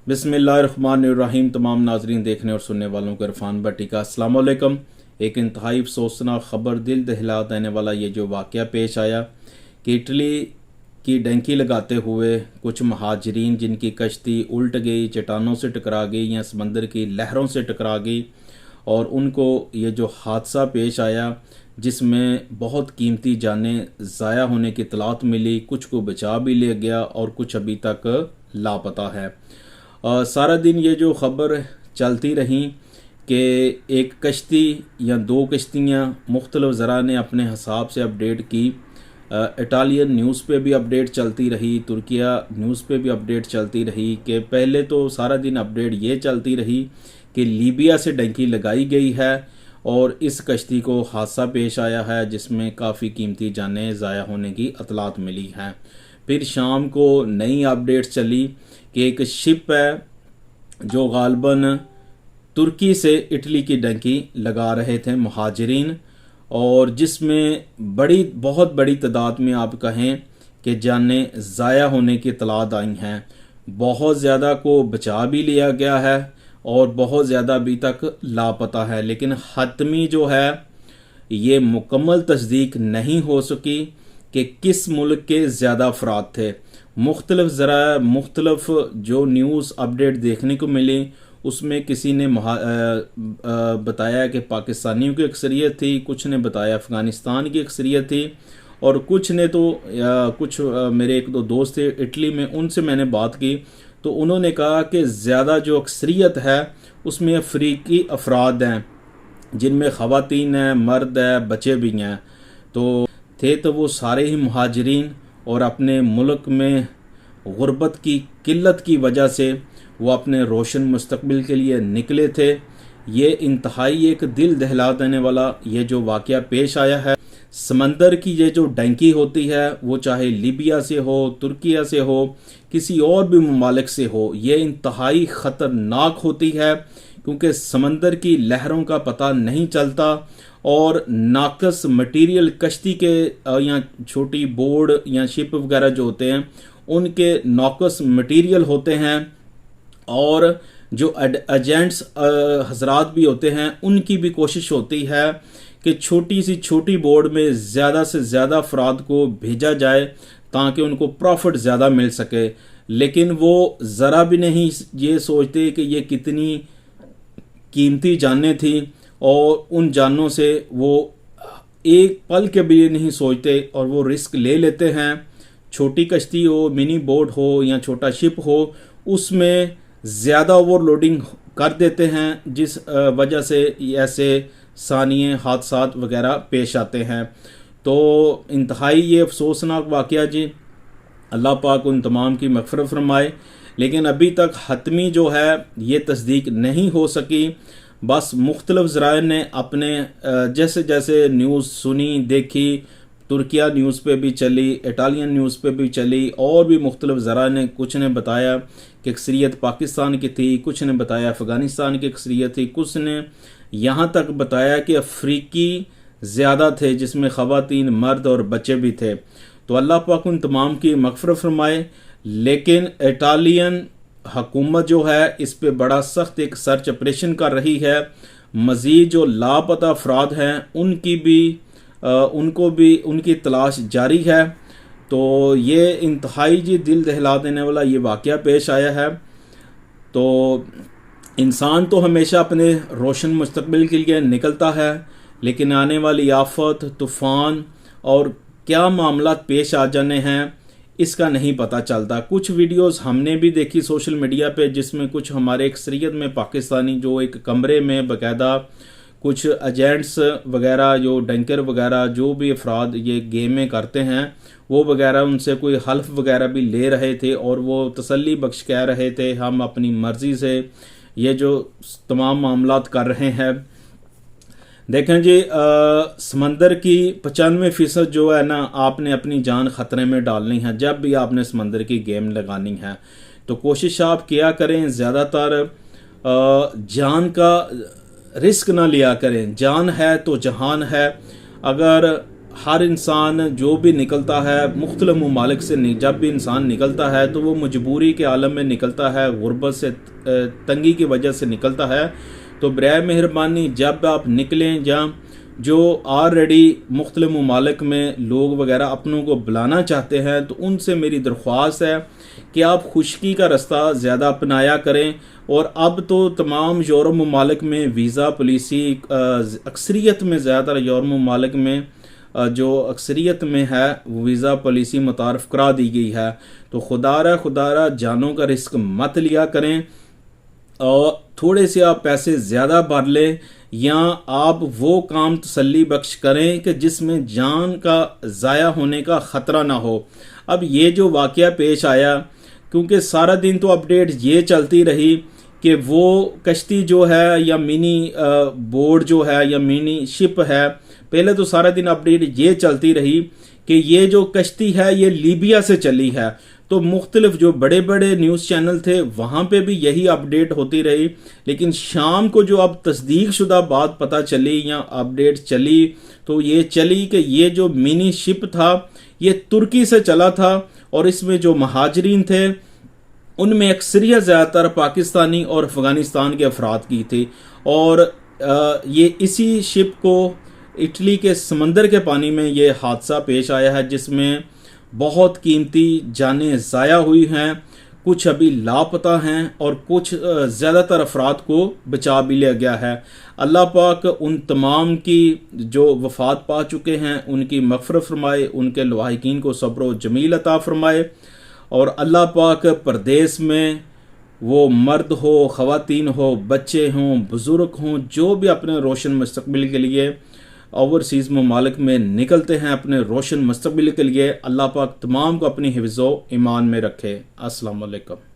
बिस्मिल्लाहिर्रहमानिर्रहीम। तमाम नाजरीन देखने और सुनने वालों को इरफान भट्टी का अस्सलाम वालेकुम। एक इंतहाई अफसोसनाक ख़बर, दिल दहला देने वाला ये जो वाक़या पेश आया कि इटली की डंकी लगाते हुए कुछ महाजरीन जिनकी कश्ती उल्ट गई, चट्टानों से टकरा गई या समंदर की लहरों से टकरा गई, और उनको ये जो हादसा पेश आया जिसमें बहुत कीमती जानें ज़ाया होने की इतलात मिली, कुछ को बचा भी लिया गया और कुछ अभी तक लापता है। सारा दिन ये जो ख़बर चलती रही कि एक कश्ती या दो कश्तियाँ मुख्तलिफ ज़रा ने अपने हिसाब से अपडेट की। इटालियन न्यूज़ पे भी अपडेट चलती रही, तुर्किया न्यूज़ पे भी अपडेट चलती रही कि पहले तो सारा दिन अपडेट ये चलती रही कि लीबिया से डंकी लगाई गई है और इस कश्ती को हादसा पेश आया है जिसमें काफ़ी कीमती जानें ज़ाया होने की इतलात मिली हैं। फिर शाम को नई अपडेट्स चली कि एक शिप है जो गालबन तुर्की से इटली की डंकी लगा रहे थे महाजरीन, और जिसमें बहुत बड़ी तादाद में आप कहें कि जानें ज़ाया होने की इतलात आई हैं। बहुत ज़्यादा को बचा भी लिया गया है और बहुत ज़्यादा अभी तक लापता है, लेकिन हतमी जो है ये मुकम्मल तस्दीक नहीं हो सकी कि किस मुल्क के ज़्यादा अफराद थे। मुख्तलिफ जो न्यूज़ अपडेट देखने को मिली उसमें किसी ने बताया कि पाकिस्तानियों की अक्सरियत थी, कुछ ने बताया अफ़गानिस्तान की अक्सरियत थी, और कुछ ने तो कुछ मेरे एक दो दोस्त थे इटली में, उनसे मैंने बात की तो उन्होंने कहा कि ज़्यादा जो अक्सरियत है उसमें अफ्रीकी अफराद हैं जिनमें ख़वातीन हैं, मर्द है, बच्चे भी हैं। तो वो सारे ही मुहाजिरीन और अपने मुल्क में गुर्बत की किल्लत की वजह से वो अपने रोशन मुस्तकबिल के लिए निकले थे। ये इंतहाई एक दिल दहला देने वाला ये जो वाक़या पेश आया है। समंदर की ये जो डंकी होती है वो चाहे लीबिया से हो, तुर्किया से हो, किसी और भी ममालिक से हो, ये इंतहाई ख़तरनाक होती है क्योंकि समंदर की लहरों का पता नहीं चलता और नाकस मटेरियल कश्ती के या छोटी बोर्ड या शिप वगैरह जो होते हैं उनके नाकस मटेरियल होते हैं, और जो एजेंट्स हजरात भी होते हैं उनकी भी कोशिश होती है कि छोटी सी छोटी बोर्ड में ज़्यादा से ज़्यादा अफराद को भेजा जाए ताकि उनको प्रॉफिट ज़्यादा मिल सके, लेकिन वो ज़रा भी नहीं ये सोचते कि ये कितनी कीमती जानें थी और उन जानों से वो एक पल के भी नहीं सोचते और वो रिस्क ले लेते हैं। छोटी कश्ती हो, मिनी बोट हो या छोटा शिप हो, उसमें ज़्यादा ओवरलोडिंग कर देते हैं जिस वजह से ऐसे सानिए हादसात वगैरह पेश आते हैं। तो इंतहाई ये अफसोसनाक वाक़या जी, अल्लाह पाक उन तमाम की मग़फ़िरत फरमाए, लेकिन अभी तक हतमी जो है ये तस्दीक नहीं हो सकी। बस मुख्तलिफ ज़राए ने अपने जैसे जैसे न्यूज़ सुनी, देखी, तुर्किया न्यूज़ पे भी चली, इटालियन न्यूज़ पे भी चली, और भी मुख्तलिफ ज़राए ने, कुछ ने बताया कि अक्सरियत पाकिस्तान की थी, कुछ ने बताया अफ़गानिस्तान की अक्सरियत थी, कुछ ने यहाँ तक बताया कि अफ्रीकी ज़्यादा थे जिसमें ख़वातीन, मर्द और बच्चे भी थे। तो अल्लाह पाक उन तमाम की मग़फ़िरत फरमाए, लेकिन इटालियन हुकूमत जो है इस पे बड़ा सख्त एक सर्च ऑपरेशन कर रही है। मज़ीद जो लापता अफराद हैं उनको भी उनकी तलाश जारी है। तो ये इंतहाई जी दिल दहला देने वाला ये वाक़या पेश आया है। तो इंसान तो हमेशा अपने रोशन मुस्तकबिल के लिए निकलता है, लेकिन आने वाली आफत, तूफ़ान और क्या मामला पेश आ जाने हैं इसका नहीं पता चलता। कुछ वीडियोस हमने भी देखी सोशल मीडिया पे जिसमें कुछ हमारे अक्सरियत में पाकिस्तानी जो एक कमरे में बाकायदा कुछ एजेंट्स वगैरह, जो डंकर वगैरह, जो भी अफराद ये गेमें करते हैं वो वगैरह, उनसे कोई हल्फ वगैरह भी ले रहे थे और वो तसल्ली बख्श कह रहे थे हम अपनी मर्ज़ी से ये जो तमाम मामलात कर रहे हैं। देखें जी, समंदर की 95% जो है ना, आपने अपनी जान ख़तरे में डालनी है। जब भी आपने समंदर की गेम लगानी है तो कोशिश आप किया करें ज़्यादातर जान का रिस्क ना लिया करें। जान है तो जहान है। अगर हर इंसान जो भी निकलता है मुख्तलिफ ममालिक से जब भी इंसान निकलता है तो वो मजबूरी के आलम में निकलता है, गुर्बत से तंगी की वजह से निकलता है। तो बराए मेहरबानी जब आप निकलें, जहाँ जो ऑलरेडी मुख्तलिफ ममालिक में लोग वगैरह अपनों को बुलाना चाहते हैं, तो उनसे मेरी दरख्वास्त है कि आप खुशकी का रास्ता ज़्यादा अपनाया करें। और अब तो तमाम यूरोप ममालिक में वीज़ा पॉलिसी अक्सरियत में, ज़्यादातर यूरोप ममालिक में जो अक्सरियत में है वीज़ा पॉलिसी मुतारफ़ करा दी गई है। तो खुदारा जानों का रिस्क मत लिया करें, और थोड़े से आप पैसे ज़्यादा भर लें, या आप वो काम तसल्ली बख्श करें कि जिसमें जान का ज़ाया होने का ख़तरा ना हो। अब ये जो वाक़या पेश आया, क्योंकि सारा दिन तो अपडेट ये चलती रही कि वो कश्ती जो है या मिनी बोट जो है या मिनी शिप है, पहले तो सारा दिन अपडेट ये चलती रही कि ये जो कश्ती है ये लीबिया से चली है। तो मुख्तलिफ जो बड़े बड़े न्यूज़ चैनल थे वहाँ पे भी यही अपडेट होती रही। लेकिन शाम को जो अब तस्दीक शुदा बात पता चली या अपडेट चली, तो ये चली कि ये जो मिनी शिप था ये तुर्की से चला था, और इसमें जो महाजरीन थे उनमें अक्सरियत ज़्यादातर पाकिस्तानी और अफ़गानिस्तान के अफराद की थी। और ये इसी शिप को इटली के समंदर के पानी में ये हादसा पेश आया है, जिसमें बहुत कीमती जानें ज़ाया हुई हैं, कुछ अभी लापता हैं, और कुछ ज़्यादातर अफराद को बचा भी लिया गया है। अल्लाह पाक उन तमाम की जो वफ़ात पा चुके हैं उनकी मग़फ़िरत फरमाए, उनके लवाहिकीन को सब्र व जमील अता फरमाए। और अल्लाह पाक परदेस में वो मर्द हो, ख़वातीन हो, बच्चे हों, बुज़ुर्ग हों, जो भी अपने रोशन मुस्तक़बिल के लिए ओवरसीज़ ममालिक में निकलते हैं अपने रोशन मुस्तक़बिल के लिए, अल्लाह पाक तमाम को अपनी हिफ्ज़ व ईमान में रखे। अस्सलाम वालेकुम।